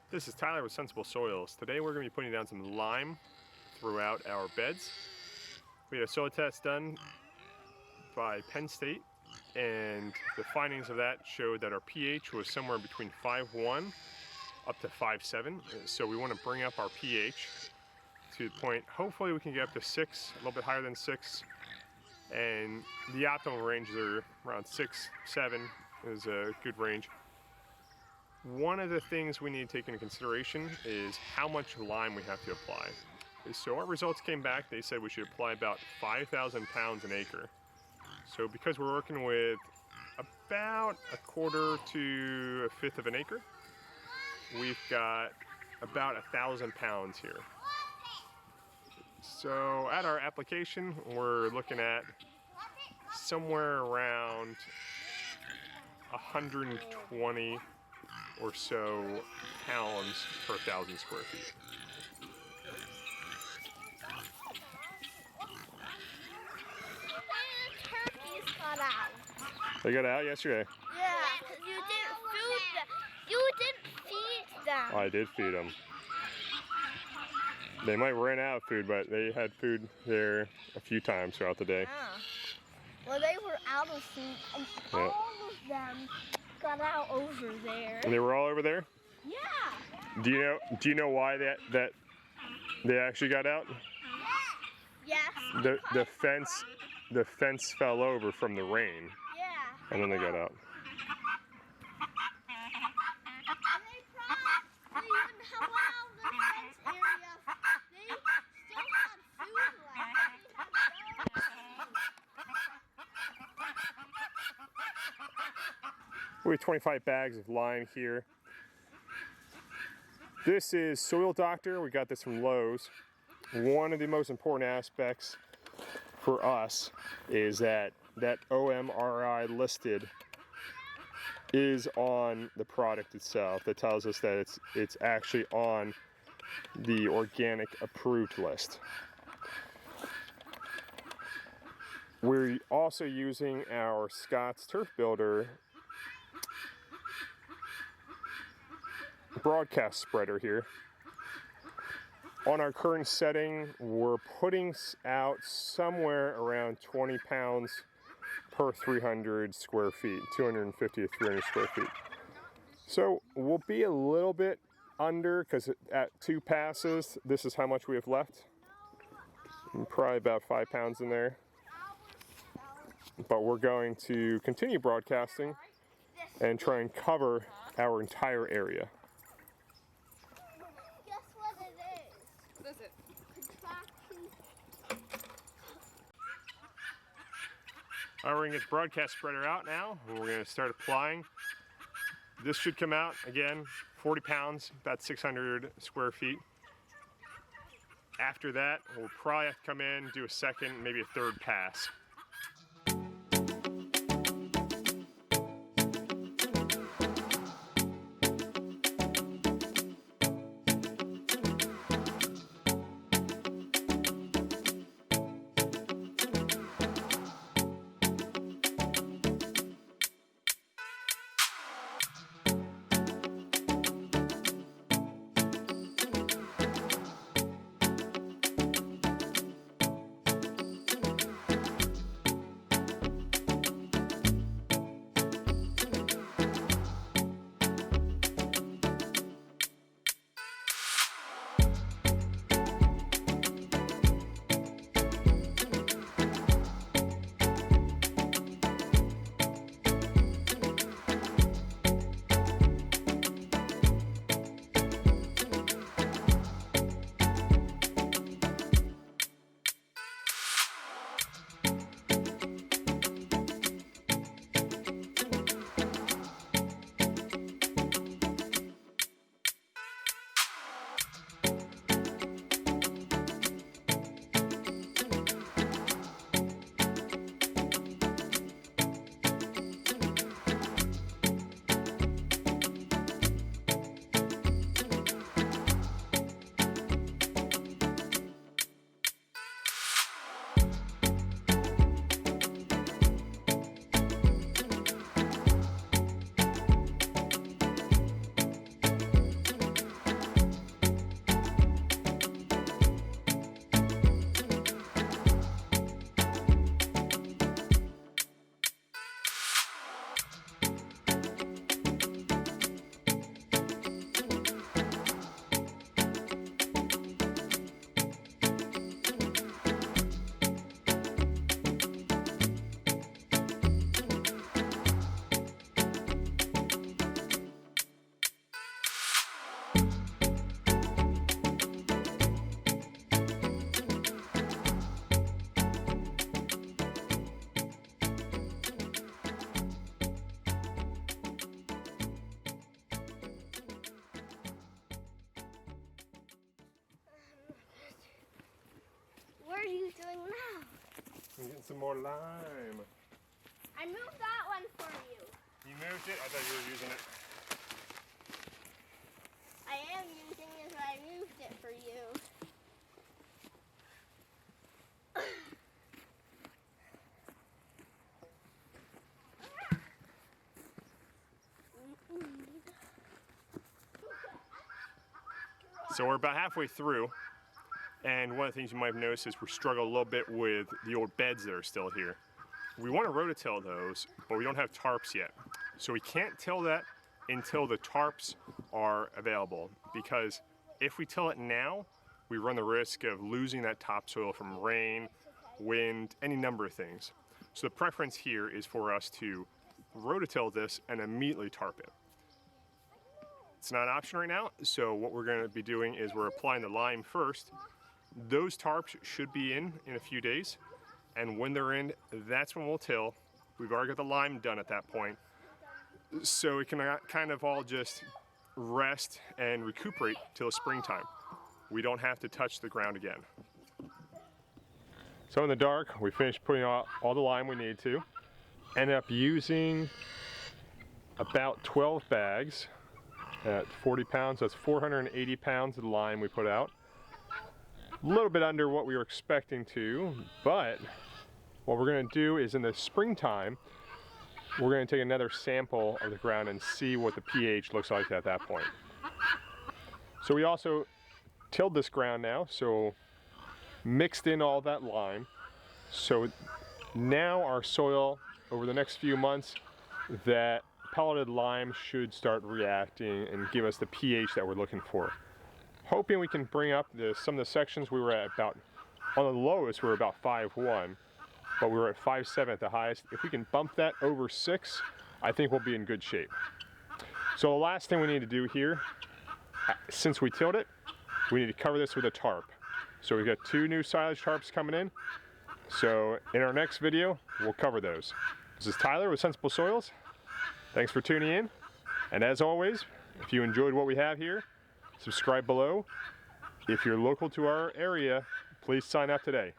This is Tyler with Sensible Soils. Today we're going to be putting down some lime throughout our beds. We had a soil test done by Penn State, and the findings of that showed that our pH was somewhere between 5.1 up to 5.7. So we want to bring up our pH to the point, hopefully we can get up to 6, a little bit higher than 6. And the optimal ranges are around 6, 7 is a good range. One of the things we need to take into consideration is how much lime we have to apply. So our results came back, they said we should apply about 5,000 pounds an acre. So because we're working with about 1/4 to 1/5 of an acre, we've got about 1,000 pounds here. So at our application, we're looking at somewhere around 120 or so pounds per 1,000 square feet. The turkeys got out. They got out yesterday? Yeah, because you didn't feed them. I did feed them. They might run out of food, but they had food there a few times throughout the day. Yeah. Well, they were out of food, and all of them got out over there. And they were all over there? Yeah. Do you know why that they actually got out? Yes. The fence fell over from the rain. Yeah. And then they got out. And they probably even hung around the fence area. They still had food left. We have 25 bags of lime here. This is Soil Doctor. We got this from Lowe's. One of the most important aspects for us is that OMRI listed is on the product itself. That tells us that it's actually on the organic approved list. We're also using our Scott's Turf Builder broadcast spreader here. On our current setting, we're putting out somewhere around 20 pounds per 300 square feet, 250 to 300 square feet. So we'll be a little bit under, because at 2 passes, this is how much we have left. And probably about 5 pounds in there. But we're going to continue broadcasting and try and cover our entire area. Guess what it is? What is it? Contraction. All right, we're going to get the broadcast spreader out now. We're going to start applying. This should come out, again, 40 pounds, about 600 square feet. After that, we'll probably have to come in, do a second, maybe a third pass. I'm getting some more lime. I moved that one for you. You moved it? I thought you were using it. I am using it, but I moved it for you. So we're about halfway through, and one of the things you might have noticed is we're struggling a little bit with the old beds that are still here. We want to rototill those, but we don't have tarps yet. So we can't till that until the tarps are available, because if we till it now, we run the risk of losing that topsoil from rain, wind, any number of things. So the preference here is for us to rototill this and immediately tarp it. It's not an option right now, so what we're going to be doing is we're applying the lime first. Those tarps should be in a few days, and when they're in, that's when we'll till. We've already got the lime done at that point, so it can kind of all just rest and recuperate till the springtime. We don't have to touch the ground again. So in the dark, we finished putting out all the lime we need to. Ended up using about 12 bags at 40 pounds. That's 480 pounds of lime we put out. A little bit under what we were expecting to, but what we're going to do is in the springtime, we're going to take another sample of the ground and see what the pH looks like at that point. So we also tilled this ground now, so mixed in all that lime. So now our soil, over the next few months, that pelleted lime should start reacting and give us the pH that we're looking for. Hoping we can bring up some of the sections we were at about, on the lowest we were about 5.1, but we were at 5.7 at the highest. If we can bump that over 6, I think we'll be in good shape. So the last thing we need to do here, since we tilled it, we need to cover this with a tarp. So we've got 2 new silage tarps coming in. So in our next video, we'll cover those. This is Tyler with Sensible Soils. Thanks for tuning in. And as always, if you enjoyed what we have here, subscribe below. If you're local to our area, please sign up today.